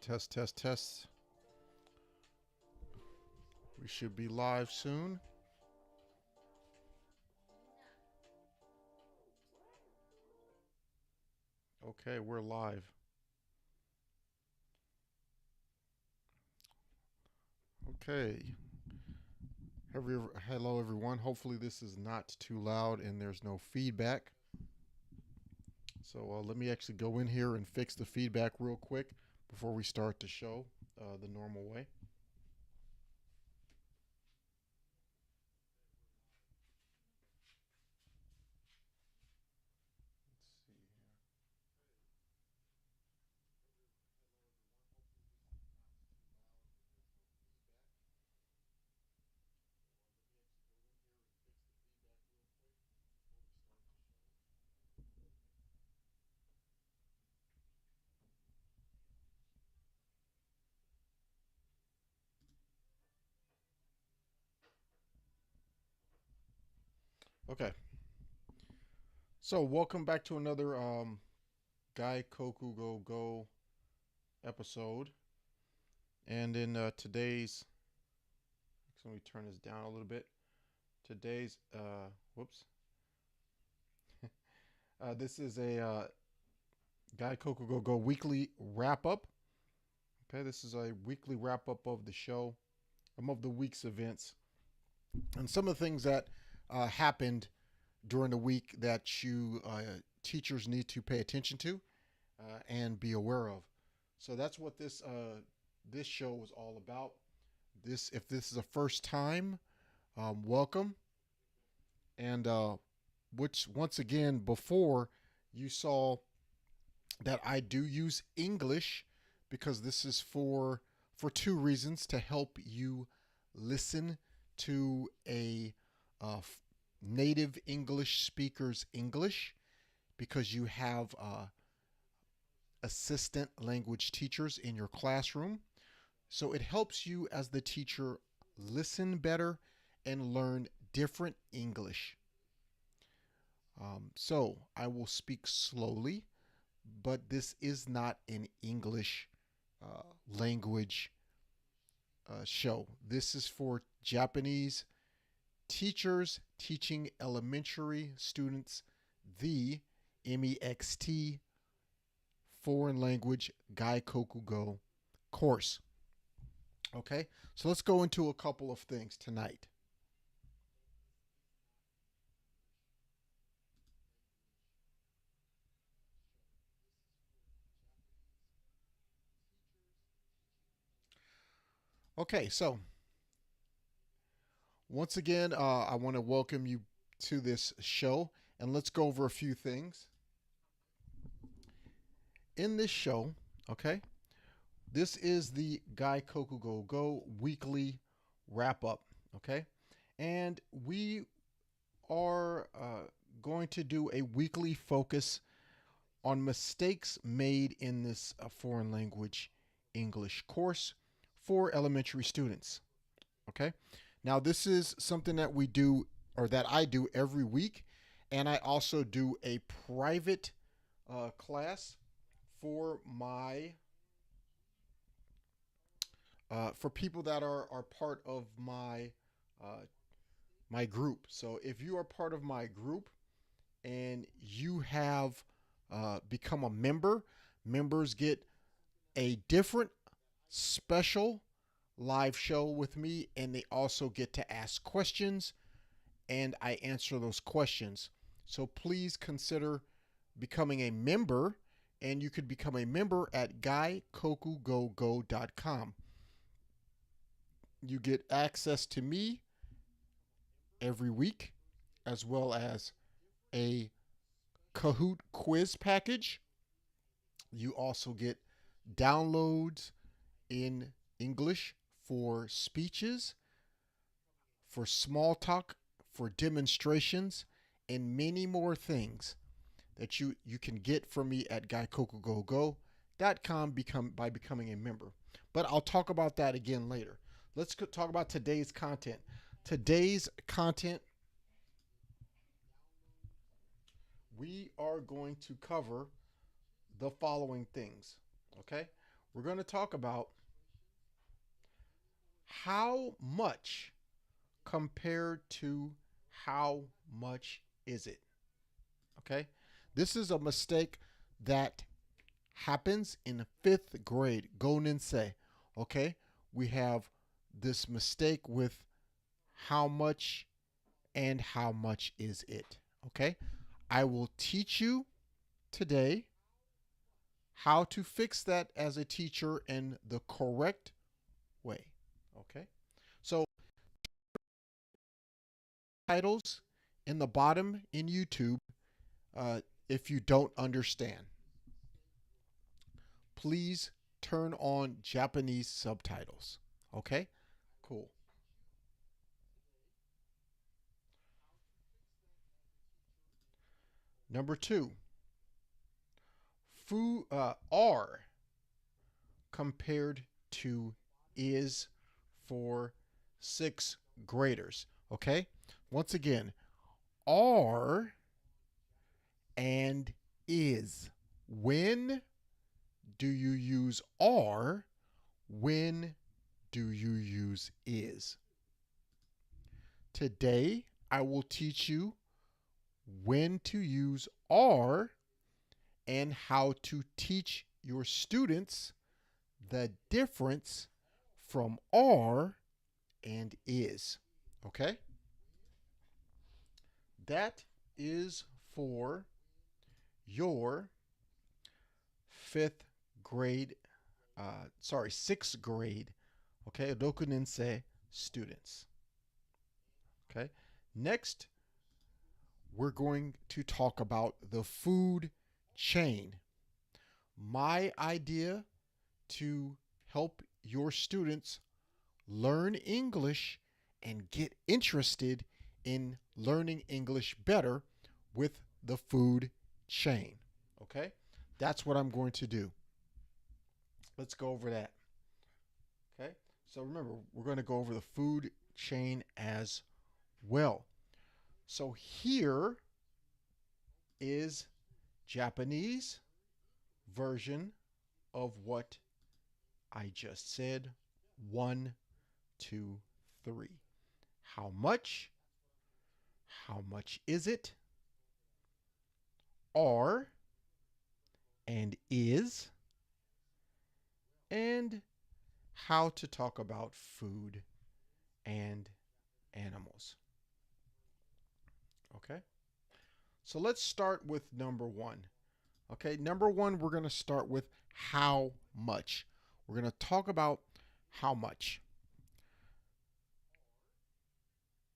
Test, test, test. We should be live soon. Okay, we're live. Okay. Hello, everyone. Hopefully this is not too loud and there's no feedback. So let me actually go in here and fix the feedback real quick before we start the show the normal way. Okay. So welcome back to another Gaikoku Go episode. And in today's, let me turn this down a little bit. Today's, this is a Gaikoku Go Weekly Wrap-Up. Okay, this is a weekly wrap-up of the show, of the week's events, and some of the things that happened during the week that you teachers need to pay attention to and be aware of. So that's what this show is all about. If this is a first time, welcome. And which once again, before you saw that I do use English, because this is for two reasons: to help you listen to a native English speaker's English, because you have assistant language teachers in your classroom. So it helps you as the teacher listen better and learn different English. So I will speak slowly, but this is not an English language show. This is for Japanese teachers teaching elementary students the MEXT foreign language Gaikoku Go course. Okay, so let's go into a couple of things tonight. Okay, so once again, I want to welcome you to this show, and let's go over a few things. In this show, okay, this is the Gaikoku Go Weekly Wrap-Up, okay? And we are going to do a weekly focus on mistakes made in this foreign language English course for elementary students, okay? Now, this is something that we do, or that I do every week, and I also do a private class for my for people that are part of my my group. So if you are part of my group and you have become a member, members get a different special live show with me, and they also get to ask questions, and I answer those questions. So please consider becoming a member, and you could become a member at gaikokugogo.com. You get access to me every week, as well as a Kahoot quiz package. You also get downloads in English for speeches, for small talk, for demonstrations, and many more things that you can get from me at gaikokugogo.com by becoming a member. But I'll talk about that again later. Let's talk about today's content. Today's content, we are going to cover the following things, okay? we're going to talk about how much compared to how much is it. Okay? This is a mistake that happens in 5th grade. Go-nin-sei. Okay? We have this mistake with how much and how much is it. Okay? I will teach you today how to fix that as a teacher in the correct way. Okay? So titles in the bottom in YouTube if you don't understand. Please turn on Japanese subtitles. Okay? Cool. Number 2. Are compared to is for 6th graders. Okay? Once again, are and is. When do you use are? When do you use is? Today, I will teach you when to use are and how to teach your students the difference from are and is. Okay? That is for your 6th grade, okay, Rokunin-sei students. Okay? Next, we're going to talk about the food chain. My idea to help your students learn English and get interested in learning English better with the food chain. Okay? That's what I'm going to do. Let's go over that. Okay? So remember, we're going to go over the food chain as well. So here is Japanese version of what I just said. 1, 2, 3. How much? How much is it? Are and is. And how to talk about food and animals. Okay? So let's start with number 1. Okay, number 1, we're going to start with how much. We're going to talk about how much.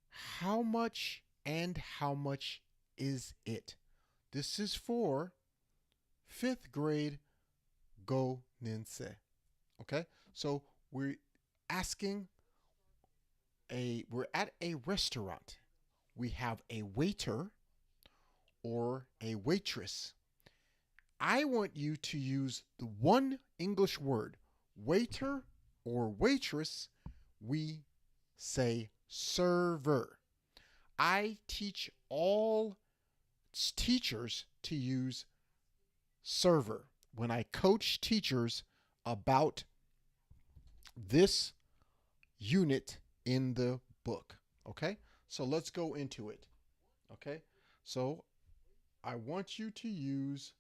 How much and how much is it? This is for 5th grade Go-nin-sei. Okay? So we're at a restaurant. We have a waiter or a waitress. I want you to use the one English word, waiter or waitress. We say server. I teach all teachers to use server when I coach teachers about this unit in the book. Okay? So let's go into it. Okay? So I want you to use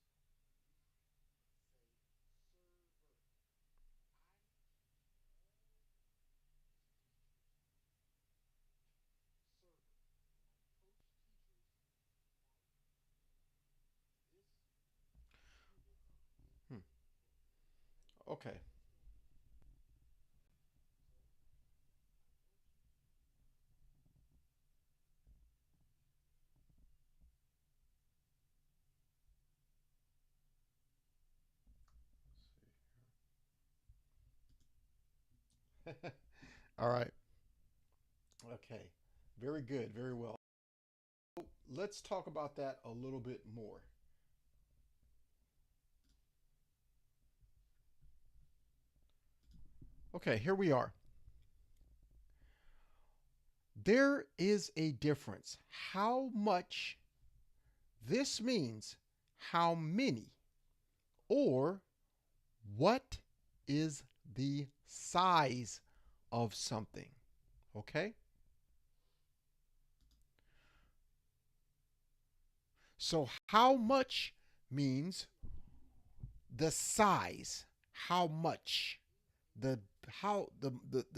okay. All right. Okay. Very good. Very well. Let's talk about that a little bit more. Okay, here we are. There is a difference. How much, this means how many, or what is the size of something. Okay? So how much means the size. How much? The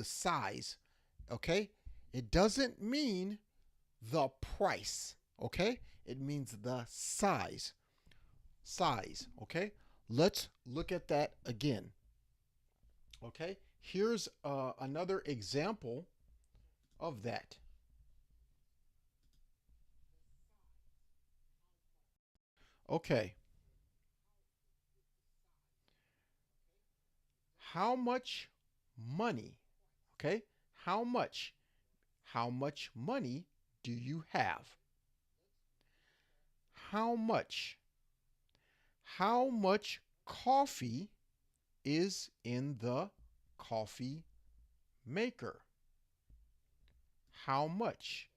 size. Okay? It doesn't mean the price. Okay? It means the size. Size. Okay? Let's look at that again. Okay? Here's another example of that. Okay. How much money? Okay? How much money do you have? How much coffee is in the coffee maker? How much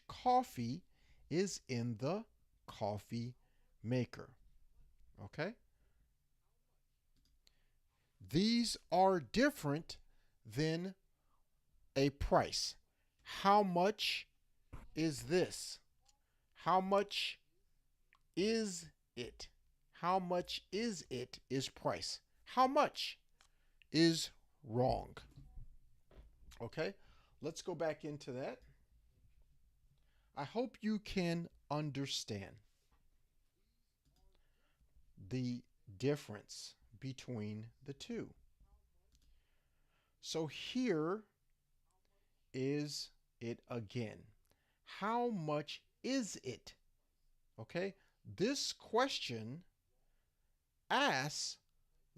coffee is in the coffee maker? Okay? These are different than a price. How much is this? How much is it? How much is it is price. How much is wrong. Okay, let's go back into that. I hope you can understand the difference between the two. So here is it again. How much is it? Okay, this question asks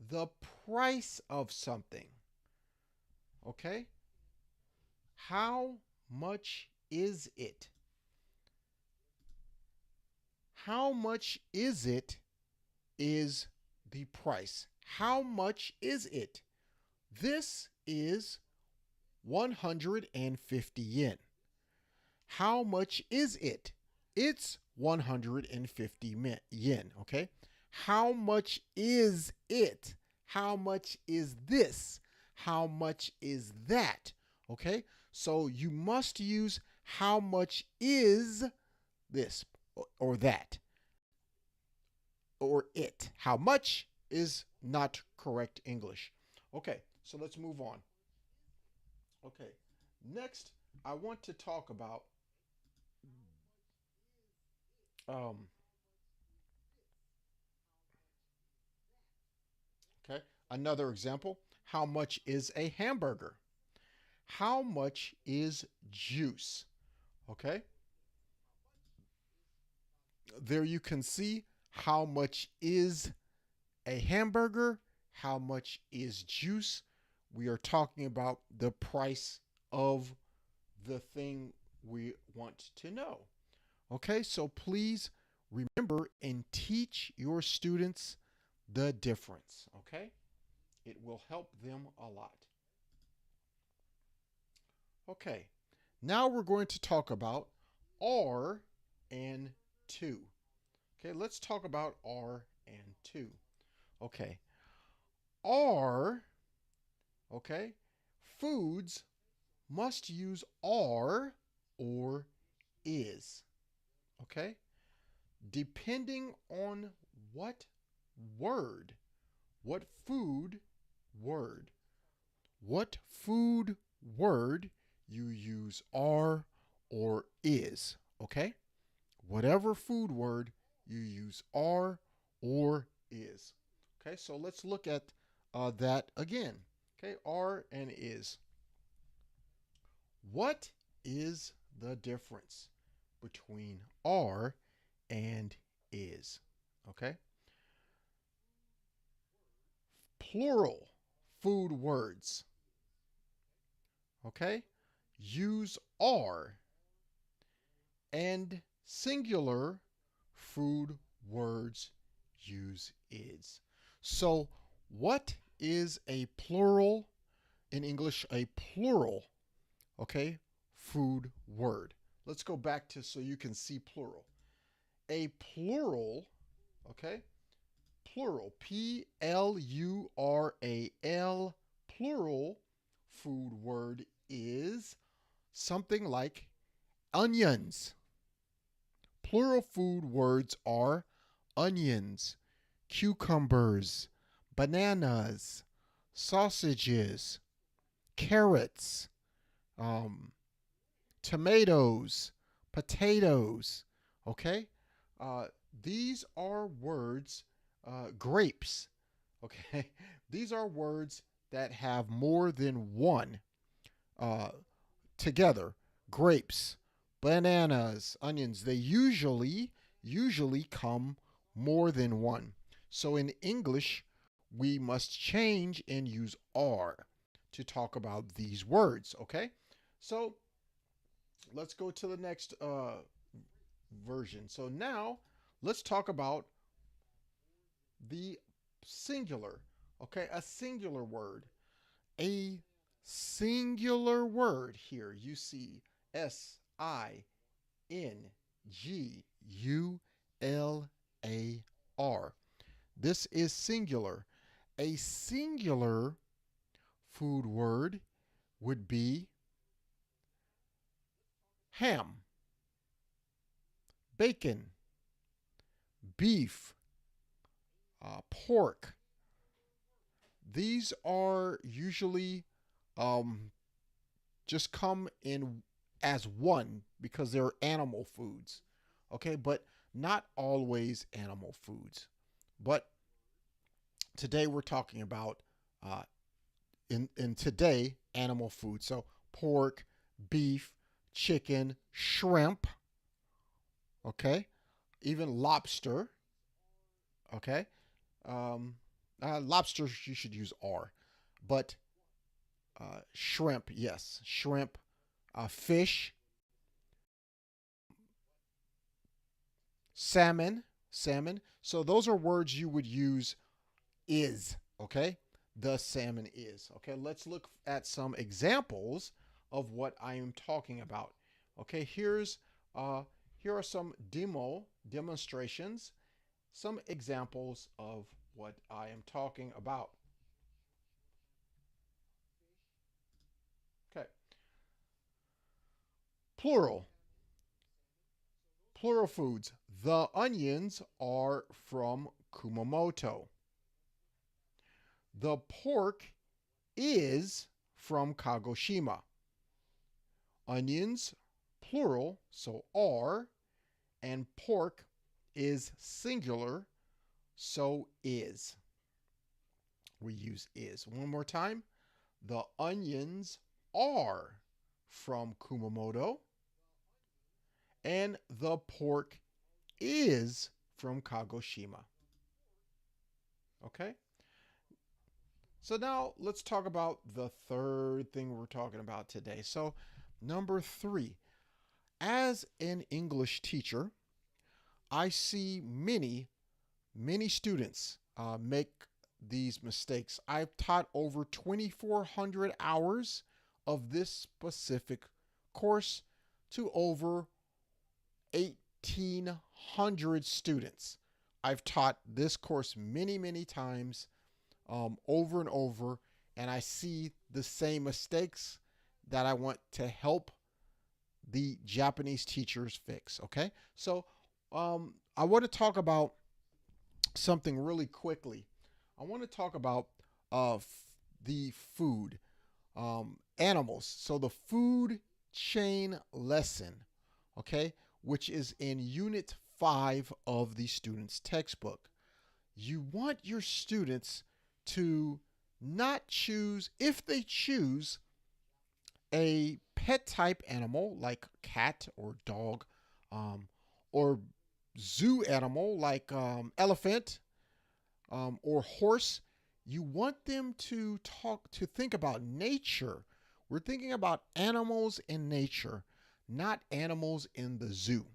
the price of something. Okay, how much is it? How much is it is the price. How much is it? This is 150 yen. How much is it? It's 150 yen, okay? How much is it? How much is this? How much is that? Okay? So you must use how much is this or that or it. How much is not correct English. Okay, so let's move on. Okay, next I want to talk about okay, another example. How much is a hamburger? How much is juice? Okay, there you can see how much is a hamburger, how much is juice. We are talking about the price of the thing we want to know. Okay, so please remember and teach your students the difference. Okay, it will help them a lot. Okay, now we're going to talk about are and to. Okay, let's talk about are and to. Okay, are, okay, foods must use are or is. Okay, depending on what word, what food word you use are or is. Okay, whatever food word you use are or is. Okay, so let's look at that again. Okay, are and is. What is the difference between are and is? Okay, plural food words, okay, use are, and singular food words use is. So what is a plural in English? A plural, okay, food word. Let's go back to so you can see plural. A plural, okay, Plural, Plural, plural food word is something like onions. Plural food words are onions, cucumbers, bananas, sausages, carrots, tomatoes, potatoes. Okay? These are words, grapes. Okay? These are words that have more than one together. Grapes, bananas, onions. They usually come more than one. So in English, we must change and use are to talk about these words. Okay? So let's go to the next version. So now let's talk about the singular. Okay, a singular word. A singular word here. You see SINGULAR. This is singular. A singular food word would be ham, bacon, beef, pork. These are usually just come in as one because they're animal foods. Okay, but not always animal foods. But today we're talking about in today animal food. So pork, beef, chicken, shrimp. Okay, even lobster. Okay, lobster you should use R, but shrimp, yes, shrimp, fish, salmon. So those are words you would use is. Okay, the salmon is. Okay, let's look at some examples of what I am talking about. Okay, here are some demonstrations, some examples of what I am talking about. Okay. Plural foods. The onions are from Kumamoto. The pork is from Kagoshima. Onions, plural, so are, and pork is singular, so is. We use is. One more time. The onions are from Kumamoto, and the pork is from Kagoshima. Okay? So now let's talk about the third thing we're talking about today. So number 3, as an English teacher, I see many students make these mistakes. I've taught over 2,400 hours of this specific course to over 1,800 students. I've taught this course many times, over and over, and I see the same mistakes that I want to help the Japanese teachers fix. Okay, so I want to talk about something really quickly. I want to talk about the food, animals. So the food chain lesson, okay, which is in Unit 5 of the student's textbook. You want your students to not choose, if they choose a pet type animal like cat or dog, or zoo animal like elephant, or horse, you want them to think about nature. We're thinking about animals in nature, not animals in the zoo,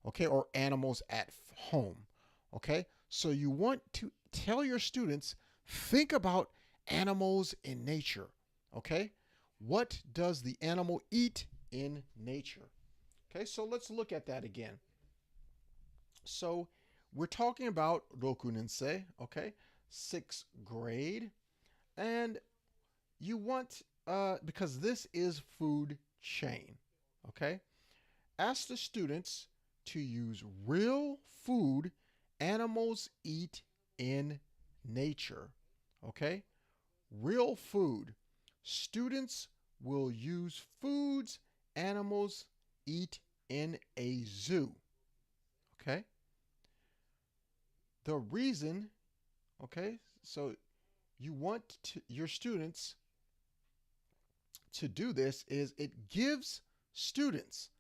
okay, or animals at home, okay? So you want to tell your students, think about animals in nature, okay? What does the animal eat in nature? Okay, so let's look at that again. So we're talking about rokunensei, okay, 6th grade. And you want, because this is food chain, okay? Ask the students to use real food animals eat in nature, okay? Real food. Students will use foods animals eat in a zoo, okay? The reason, okay, so you want your students to do this is it gives students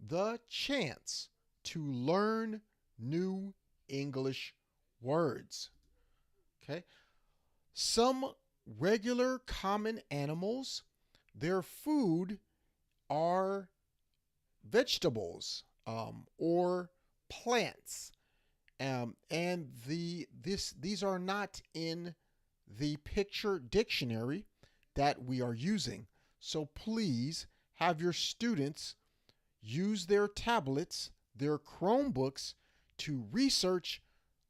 the chance to learn new English words. Okay? Some regular common animals, their food are vegetables or plants. And these are not in the picture dictionary that we are using. So please have your students use their tablets, their Chromebooks, to research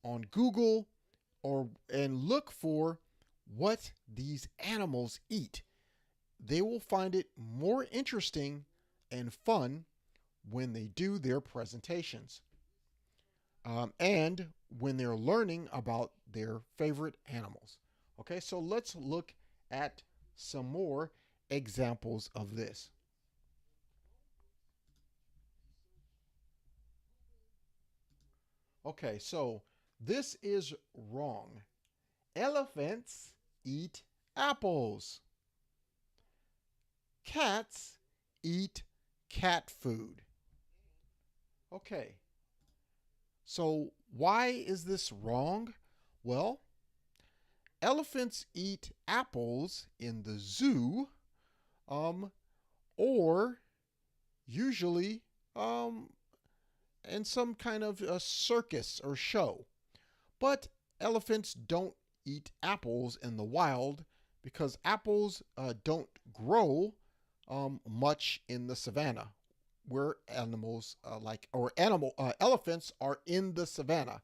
on Google and look for what these animals eat. They will find it more interesting and fun when they do their presentations. And when they're learning about their favorite animals. Okay, so let's look at some more examples of this. Okay, so this is wrong. Elephants eat apples. Cats eat cat food. Okay, so why is this wrong? Well, elephants eat apples in the zoo, or usually in some kind of a circus or show. But elephants don't eat apples in the wild because apples don't grow much in the savannah, where animals elephants are in the savannah.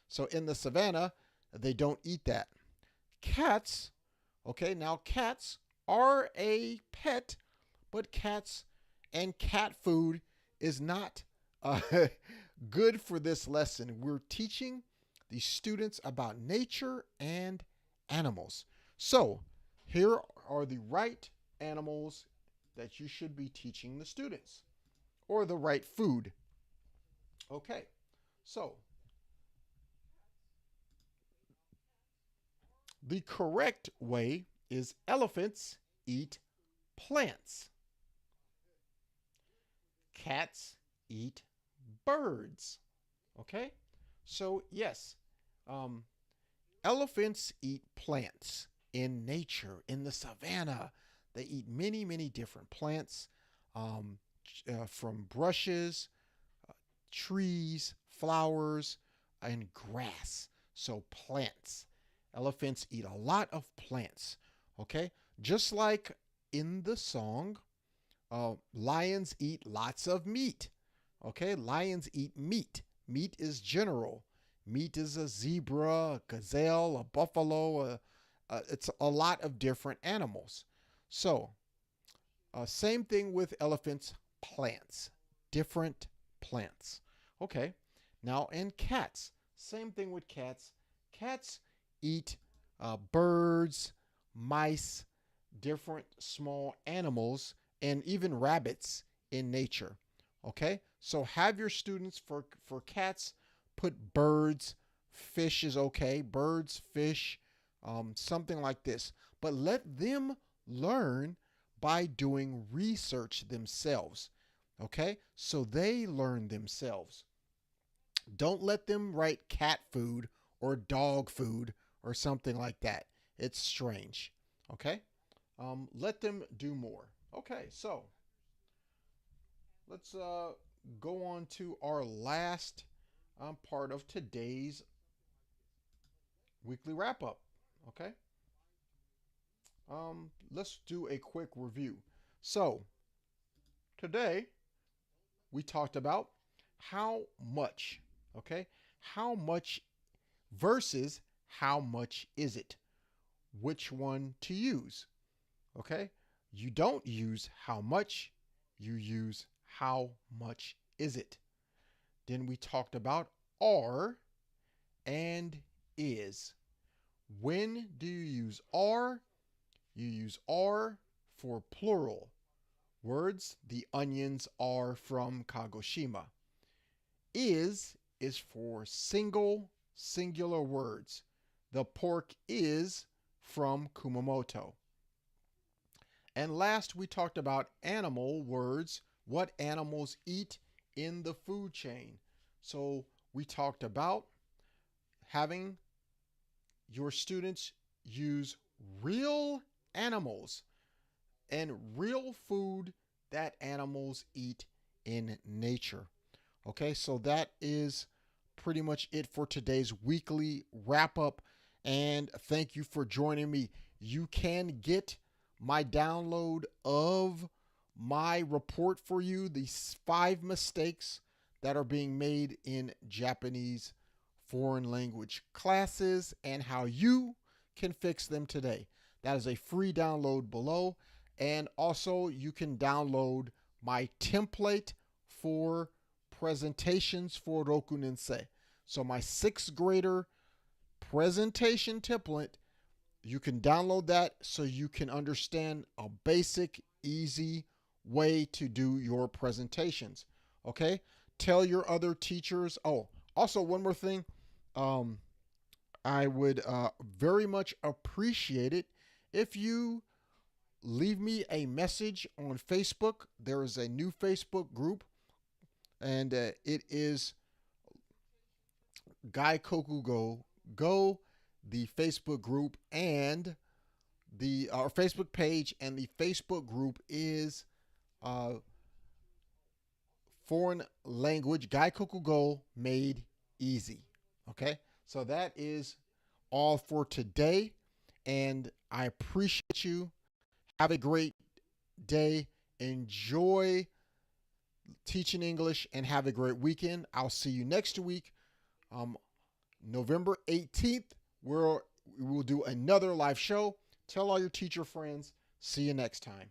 So in the savannah, they don't eat that. Cats, okay, now cats are a pet, but cats and cat food is not good for this lesson. We're teaching the students about nature and animals. So here are the right animals that you should be teaching the students, or the right food. Okay, so the correct way is elephants eat plants. Cats eat birds. Okay, so yes, elephants eat plants in nature, in the savannah. They eat many, many different plants, from brushes, trees, flowers, and grass. So plants. Elephants eat a lot of plants. Okay, just like in the song, lions eat lots of meat. Okay, lions eat meat. Meat is general. Meat is a zebra, a gazelle, a buffalo. It's a lot of different animals. So, same thing with elephants, plants, different plants. Okay, now in cats, same thing with cats. Cats eat birds, mice, different small animals, and even rabbits in nature. Okay, so have your students for cats put birds, fish is okay, birds, fish, something like this. But let them learn by doing research themselves. Okay, so they learn themselves. Don't let them write cat food or dog food or something like that. It's strange. Okay, let them do more. Okay, so let's go on to our last part of today's weekly wrap up. Okay, let's do a quick review. So today we talked about how much. Okay, how much versus how much is it? Which one to use? Okay? You don't use how much, you use how much is it? Then we talked about are and is. When do you use are? You use are for plural. Words, the onions are from Kagoshima. Is for singular words. The pork is from Kumamoto. And last, we talked about animal words, what animals eat in the food chain. So we talked about having your students use real animals and real food that animals eat in nature. Okay, so that is pretty much it for today's weekly wrap up. And thank you for joining me. You can get my download of my report for you, these 5 mistakes that are being made in Japanese foreign language classes and how you can fix them today. That is a free download below. And also you can download my template for presentations for Rokunensei. So my 6th grader presentation template, you can download that so you can understand a basic, easy way to do your presentations. Okay? Tell your other teachers. Oh, also one more thing. I would very much appreciate it if you leave me a message on Facebook. There is a new Facebook group, and it is Gaikokugo Go, the Facebook group, and our Facebook page, and the Facebook group is foreign language Gaikokugo made easy. Okay, so that is all for today, and I appreciate you. Have a great day. Enjoy teaching English and have a great weekend. I'll see you next week. November 18th, we will do another live show. Tell all your teacher friends. See you next time.